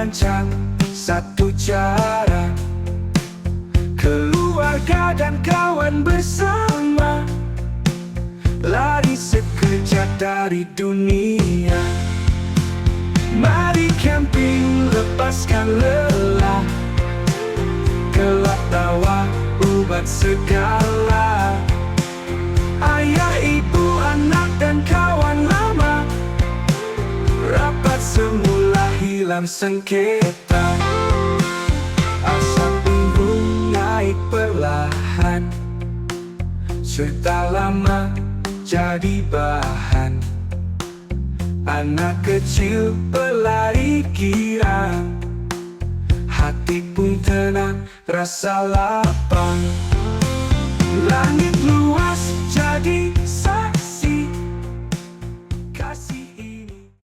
merancang satu cara, keluarga dan kawan bersama, lari sekejap dari dunia. Mari camping, lepaskan lelah, gelak tawa, ubat segala. Ayah, ibu, anak dan kawan lama, rapat semula, hilang sengketa. Asap embun naik perlahan, cerita lama jadi bahan. Anak kecil berlari girang, hati pun tenang, rasa lapang. Langit luas jadi